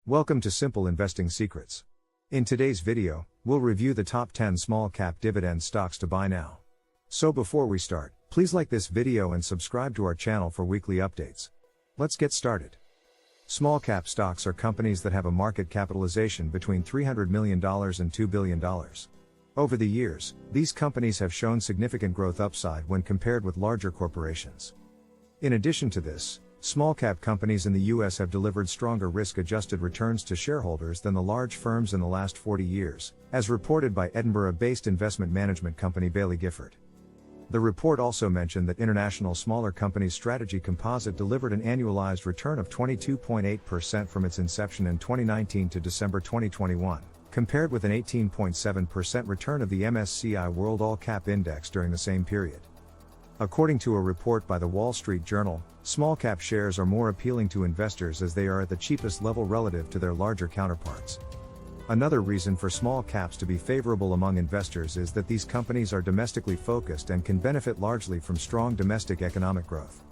Welcome to Simple Investing Secrets. In today's video, we'll review the top 10 small-cap dividend stocks to buy now. So before we start, please like this video and subscribe to our channel for weekly updates. Let's get started. Small-cap stocks are companies that have a market capitalization between $300 million and $2 billion. Over the years, these companies have shown significant growth upside when compared with larger corporations. In addition to this, small-cap companies in the US have delivered stronger risk-adjusted returns to shareholders than the large firms in the last 40 years, as reported by Edinburgh-based investment management company Baillie Gifford. The report also mentioned that International Smaller Companies Strategy Composite delivered an annualized return of 22.8% from its inception in 2019 to December 2021, compared with an 18.7% return of the MSCI World All Cap Index during the same period. According to a report by the Wall Street Journal, small-cap shares are more appealing to investors as they are at the cheapest level relative to their larger counterparts. Another reason for small caps to be favorable among investors is that these companies are domestically focused and can benefit largely from strong domestic economic growth.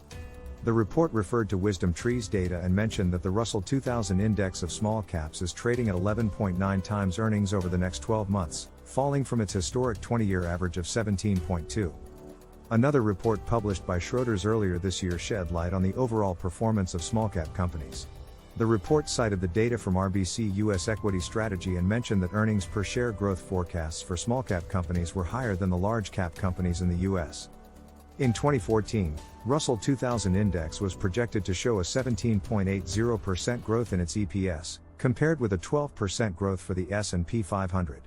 The report referred to WisdomTree's data and mentioned that the Russell 2000 index of small caps is trading at 11.9 times earnings over the next 12 months, falling from its historic 20-year average of 17.2. Another report published by Schroders earlier this year shed light on the overall performance of small-cap companies. The report cited the data from RBC US Equity Strategy and mentioned that earnings per share growth forecasts for small-cap companies were higher than the large-cap companies in the US. In 2014, Russell 2000 Index was projected to show a 17.80% growth in its EPS, compared with a 12% growth for the S&P 500.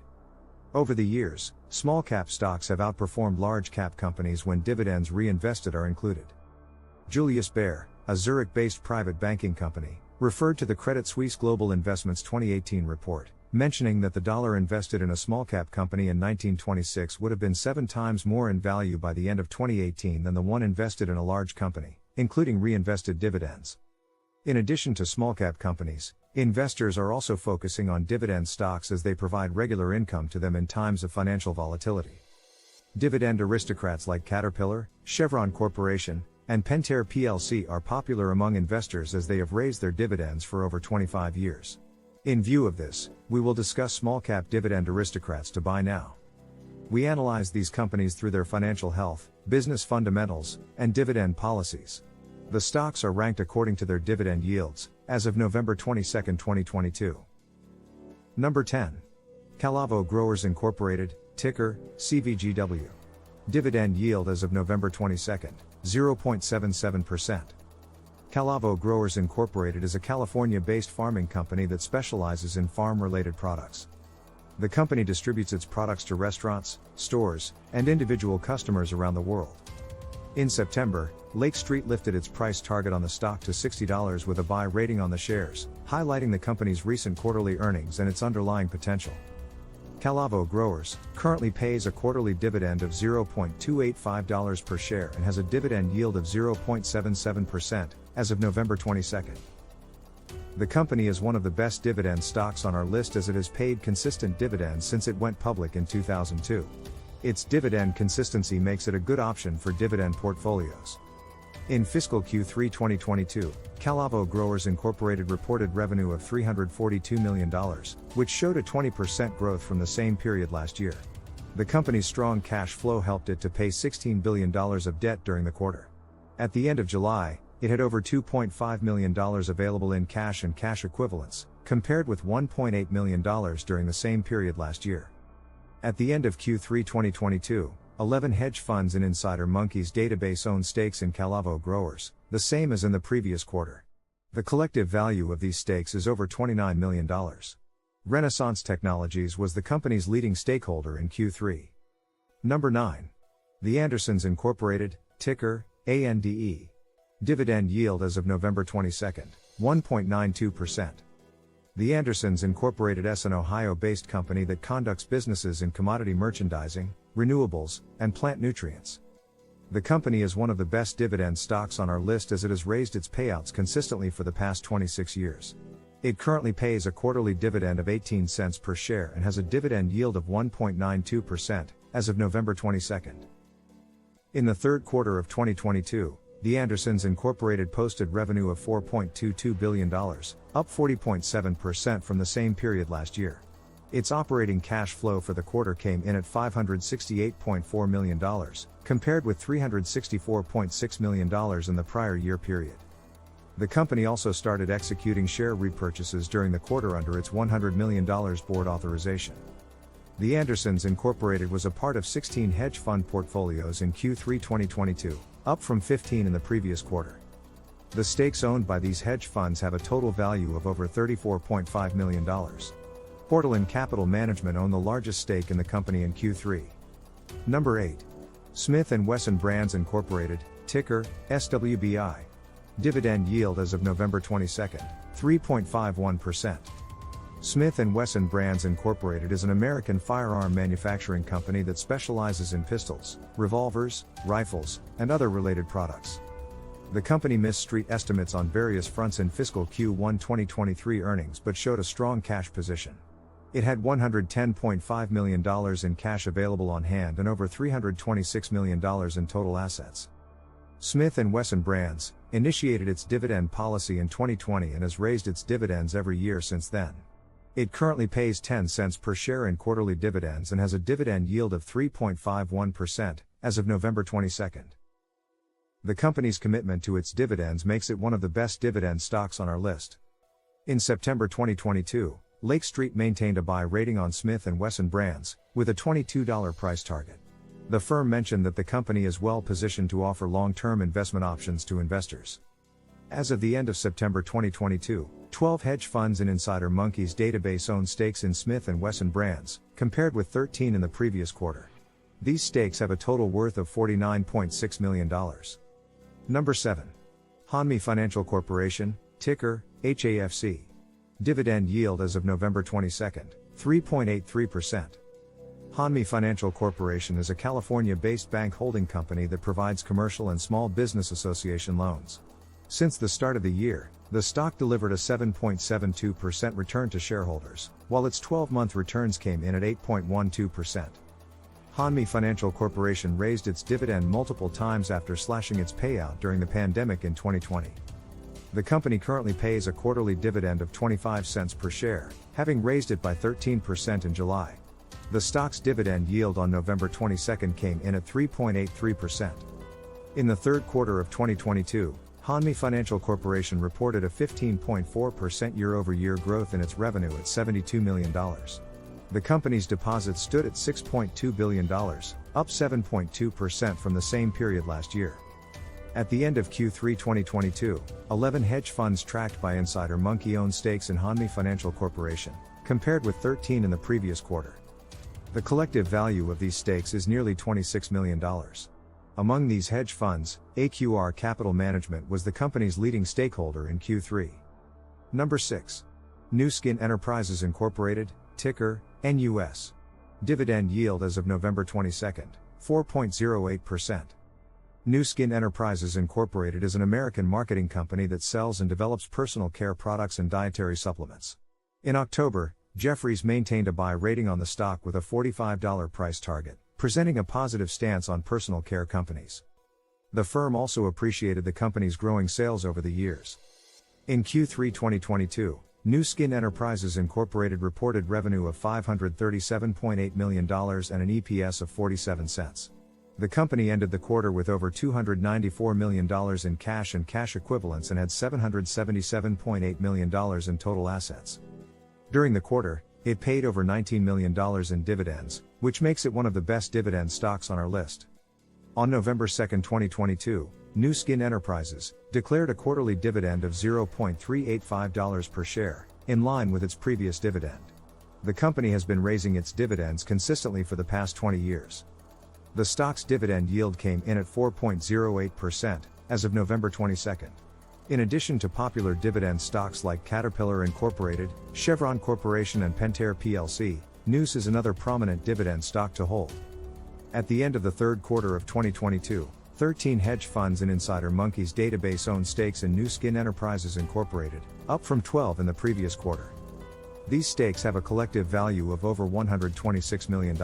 Over the years, small-cap stocks have outperformed large-cap companies when dividends reinvested are included. Julius Baer, a Zurich-based private banking company, referred to the Credit Suisse Global Investments 2018 report, mentioning that the dollar invested in a small-cap company in 1926 would have been 7 times more in value by the end of 2018 than the one invested in a large company, including reinvested dividends. In addition to small-cap companies, investors are also focusing on dividend stocks as they provide regular income to them in times of financial volatility. Dividend aristocrats like Caterpillar, Chevron Corporation, and Pentair plc are popular among investors as they have raised their dividends for over 25 years. In view of this, we will discuss small-cap dividend aristocrats to buy now. We analyze these companies through their financial health, business fundamentals, and dividend policies. The stocks are ranked according to their dividend yields, as of November 22, 2022. Number 10. Calavo Growers Incorporated, ticker, CVGW. Dividend yield as of November 22, 0.77%. Calavo Growers Incorporated is a California-based farming company that specializes in farm-related products. The company distributes its products to restaurants, stores, and individual customers around the world. In September, Lake Street lifted its price target on the stock to $60 with a buy rating on the shares, highlighting the company's recent quarterly earnings and its underlying potential. Calavo Growers currently pays a quarterly dividend of $0.285 per share and has a dividend yield of 0.77% as of November 22. The company is one of the best dividend stocks on our list as it has paid consistent dividends since it went public in 2002. Its dividend consistency makes it a good option for dividend portfolios. In fiscal Q3 2022, Calavo Growers Incorporated reported revenue of $342 million, which showed a 20% growth from the same period last year. The company's strong cash flow helped it to pay $16 billion of debt during the quarter. At the end of July, it had over $2.5 million available in cash and cash equivalents, compared with $1.8 million during the same period last year. At the end of Q3 2022, 11 hedge funds in Insider Monkey's database own stakes in Calavo Growers, the same as in the previous quarter. The collective value of these stakes is over $29 million. Renaissance Technologies was the company's leading stakeholder in Q3. Number 9. The Andersons Incorporated, ticker, ANDE. Dividend yield as of November 22, 1.92%. The Andersons Incorporated is an Ohio-based company that conducts businesses in commodity merchandising, renewables, and plant nutrients. The company is one of the best dividend stocks on our list as it has raised its payouts consistently for the past 26 years. It currently pays a quarterly dividend of 18 cents per share and has a dividend yield of 1.92% as of November 22. In the third quarter of 2022, The Andersons Incorporated posted revenue of $4.22 billion, up 40.7% from the same period last year. Its operating cash flow for the quarter came in at $568.4 million, compared with $364.6 million in the prior year period. The company also started executing share repurchases during the quarter under its $100 million board authorization. The Andersons Incorporated was a part of 16 hedge fund portfolios in Q3 2022, up from 15 in the previous quarter. The stakes owned by these hedge funds have a total value of over $34.5 million. Portland Capital Management owned the largest stake in the company in Q3. Number 8. Smith & Wesson Brands Incorporated, ticker, SWBI. Dividend yield as of November 22, 3.51%. Smith & Wesson Brands Incorporated is an American firearm manufacturing company that specializes in pistols, revolvers, rifles, and other related products. The company missed street estimates on various fronts in fiscal Q1 2023 earnings but showed a strong cash position. It had $110.5 million in cash available on hand and over $326 million in total assets. Smith & Wesson Brands initiated its dividend policy in 2020 and has raised its dividends every year since then. It currently pays 10 cents per share in quarterly dividends and has a dividend yield of 3.51% as of November 22. The company's commitment to its dividends makes it one of the best dividend stocks on our list. In September 2022, Lake Street maintained a buy rating on Smith & Wesson Brands, with a $22 price target. The firm mentioned that the company is well positioned to offer long-term investment options to investors. As of the end of September 2022, 12 hedge funds in Insider Monkey's database own stakes in Smith & Wesson Brands, compared with 13 in the previous quarter. These stakes have a total worth of $49.6 million. Number 7. Hanmi Financial Corporation, ticker, HAFC. Dividend yield as of November 22, 3.83%. Hanmi Financial Corporation is a California-based bank holding company that provides commercial and small business association loans. Since the start of the year, the stock delivered a 7.72% return to shareholders, while its 12-month returns came in at 8.12%. Hanmi Financial Corporation raised its dividend multiple times after slashing its payout during the pandemic in 2020. The company currently pays a quarterly dividend of 25 cents per share, having raised it by 13% in July. The stock's dividend yield on November 22 came in at 3.83%. In the third quarter of 2022, Hanmi Financial Corporation reported a 15.4% year-over-year growth in its revenue at $72 million. The company's deposits stood at $6.2 billion, up 7.2% from the same period last year. At the end of Q3 2022, 11 hedge funds tracked by Insider Monkey owned stakes in Hanmi Financial Corporation, compared with 13 in the previous quarter. The collective value of these stakes is nearly $26 million. Among these hedge funds, AQR Capital Management was the company's leading stakeholder in Q3. Number 6. Nu Skin Enterprises Incorporated, ticker, NUS. Dividend yield as of November 22, 4.08%. Nu Skin Enterprises Incorporated is an American marketing company that sells and develops personal care products and dietary supplements. In October, Jefferies maintained a buy rating on the stock with a $45 price target, presenting a positive stance on personal care companies. The firm also appreciated the company's growing sales over the years. In Q3 2022, Nu Skin Enterprises Incorporated reported revenue of $537.8 million and an EPS of 47 cents. The company ended the quarter with over $294 million in cash and cash equivalents and had $777.8 million in total assets. During the quarter, it paid over $19 million in dividends, which makes it one of the best dividend stocks on our list. On November 2, 2022, Nu Skin Enterprises declared a quarterly dividend of $0.385 per share, in line with its previous dividend. The company has been raising its dividends consistently for the past 20 years. The stock's dividend yield came in at 4.08% as of November 22. In addition to popular dividend stocks like Caterpillar Incorporated, Chevron Corporation and Pentair plc, NUS is another prominent dividend stock to hold. At the end of the third quarter of 2022, 13 hedge funds in Insider Monkey's database owned stakes in Nu Skin Enterprises Incorporated, up from 12 in the previous quarter. These stakes have a collective value of over $126 million.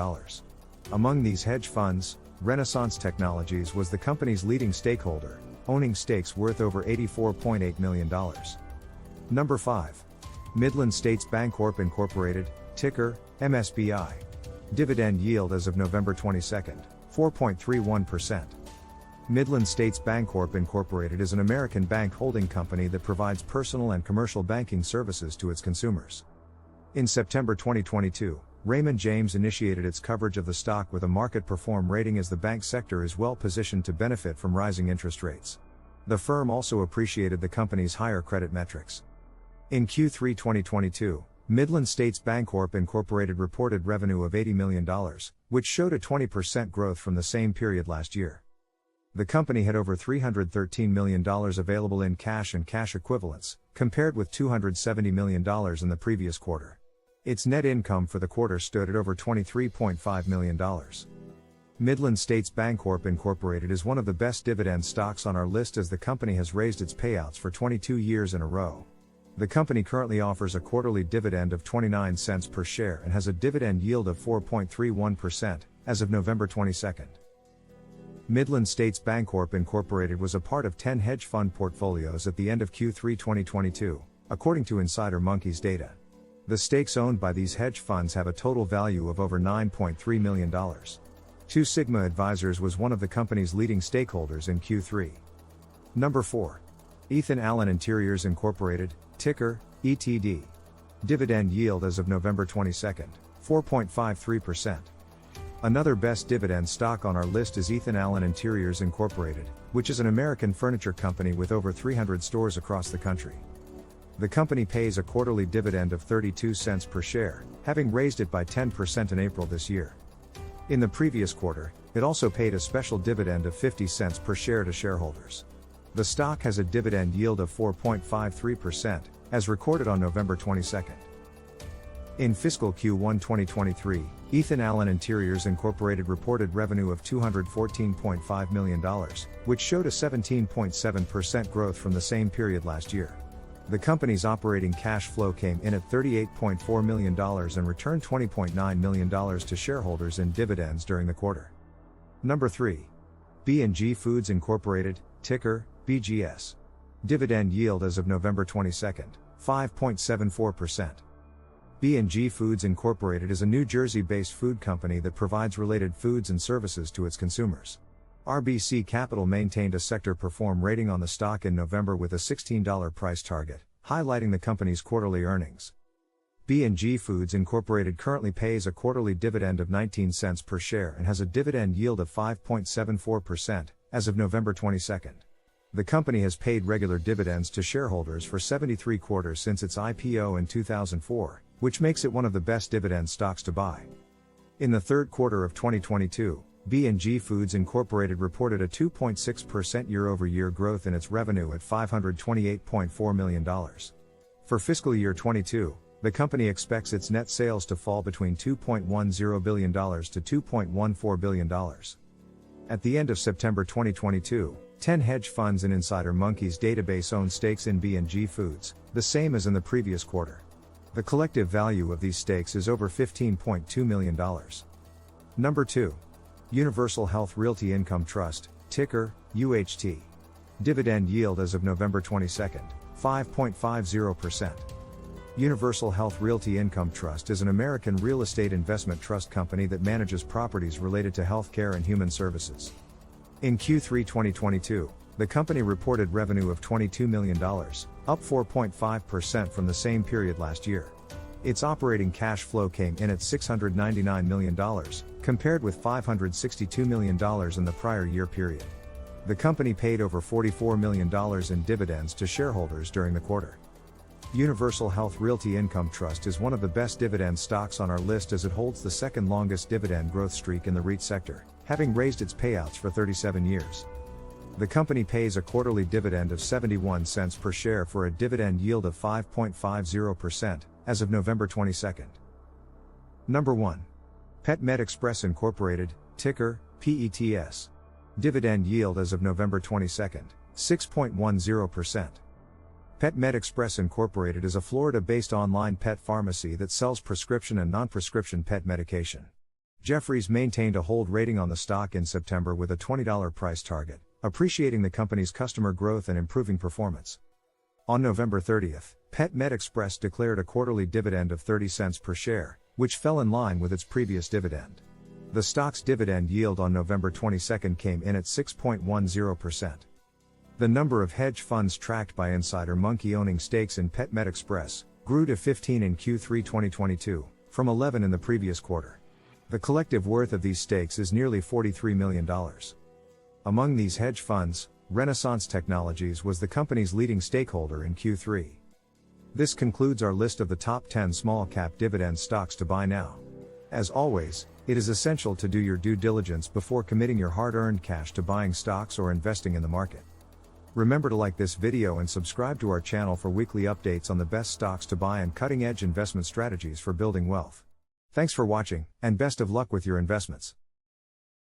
Among these hedge funds, Renaissance Technologies was the company's leading stakeholder, owning stakes worth over $84.8 million. Number 5. Midland States Bancorp Incorporated, ticker, MSBI. Dividend yield as of November 22, 4.31%. Midland States Bancorp Incorporated is an American bank holding company that provides personal and commercial banking services to its consumers. In September 2022, Raymond James initiated its coverage of the stock with a market perform rating as the bank sector is well positioned to benefit from rising interest rates. The firm also appreciated the company's higher credit metrics. In Q3 2022, Midland States Bancorp Incorporated reported revenue of $80 million, which showed a 20% growth from the same period last year. The company had over $313 million available in cash and cash equivalents, compared with $270 million in the previous quarter. Its net income for the quarter stood at over $23.5 million. Midland States Bancorp Incorporated is one of the best dividend stocks on our list as the company has raised its payouts for 22 years in a row. The company currently offers a quarterly dividend of 29 cents per share and has a dividend yield of 4.31% as of November 22. Midland States Bancorp Incorporated was a part of 10 hedge fund portfolios at the end of Q3 2022, according to Insider Monkey's data. The stakes owned by these hedge funds have a total value of over $9.3 million. Two Sigma Advisors was one of the company's leading stakeholders in Q3. Number 4. Ethan Allen Interiors Incorporated, ticker, ETD. Dividend yield as of November 22, 4.53%. Another best dividend stock on our list is Ethan Allen Interiors Incorporated, which is an American furniture company with over 300 stores across the country. The company pays a quarterly dividend of 32 cents per share, having raised it by 10% in April this year. In the previous quarter, it also paid a special dividend of 50 cents per share to shareholders. The stock has a dividend yield of 4.53%, as recorded on November 22. In fiscal Q1 2023, Ethan Allen Interiors Incorporated reported revenue of $214.5 million, which showed a 17.7% growth from the same period last year. The company's operating cash flow came in at $38.4 million and returned $20.9 million to shareholders in dividends during the quarter. Number 3. B&G Foods Incorporated, ticker, BGS. Dividend yield as of November 22, 5.74%. B&G Foods Incorporated is a New Jersey-based food company that provides related foods and services to its consumers. RBC Capital maintained a sector perform rating on the stock in November with a $16 price target, highlighting the company's quarterly earnings. B&G Foods Incorporated currently pays a quarterly dividend of 19 cents per share and has a dividend yield of 5.74% as of November 22. The company has paid regular dividends to shareholders for 73 quarters since its IPO in 2004, which makes it one of the best dividend stocks to buy. In the third quarter of 2022, B&G Foods Incorporated reported a 2.6% year-over-year growth in its revenue at $528.4 million. For fiscal year 22, the company expects its net sales to fall between $2.10 billion to $2.14 billion. At the end of September 2022, 10 hedge funds in Insider Monkey's database own stakes in B&G Foods, the same as in the previous quarter. The collective value of these stakes is over $15.2 million. Number 2. Universal Health Realty Income Trust, ticker, UHT. Dividend yield as of November 22, 5.50%. Universal Health Realty Income Trust is an American real estate investment trust company that manages properties related to healthcare and human services. In Q3 2022, the company reported revenue of $22 million, up 4.5% from the same period last year. Its operating cash flow came in at $699 million, compared with $562 million in the prior year period. The company paid over $44 million in dividends to shareholders during the quarter. Universal Health Realty Income Trust is one of the best dividend stocks on our list as it holds the second longest dividend growth streak in the REIT sector, having raised its payouts for 37 years. The company pays a quarterly dividend of 71 cents per share for a dividend yield of 5.50% as of November 22. Number 1. PetMed Express Incorporated, ticker, PETS. Dividend yield as of November 22, 6.10%. PetMed Express Incorporated is a Florida-based online pet pharmacy that sells prescription and non-prescription pet medication. Jefferies maintained a hold rating on the stock in September with a $20 price target, appreciating the company's customer growth and improving performance. On November 30th, PetMed Express declared a quarterly dividend of 30 cents per share, which fell in line with its previous dividend. The stock's dividend yield on November 22 came in at 6.10%. The number of hedge funds tracked by Insider Monkey owning stakes in PetMed Express grew to 15 in Q3 2022, from 11 in the previous quarter. The collective worth of these stakes is nearly $43 million. Among these hedge funds, Renaissance Technologies was the company's leading stakeholder in Q3. This concludes our list of the top 10 small-cap dividend stocks to buy now. As always, it is essential to do your due diligence before committing your hard-earned cash to buying stocks or investing in the market. Remember to like this video and subscribe to our channel for weekly updates on the best stocks to buy and cutting-edge investment strategies for building wealth. Thanks for watching, and best of luck with your investments.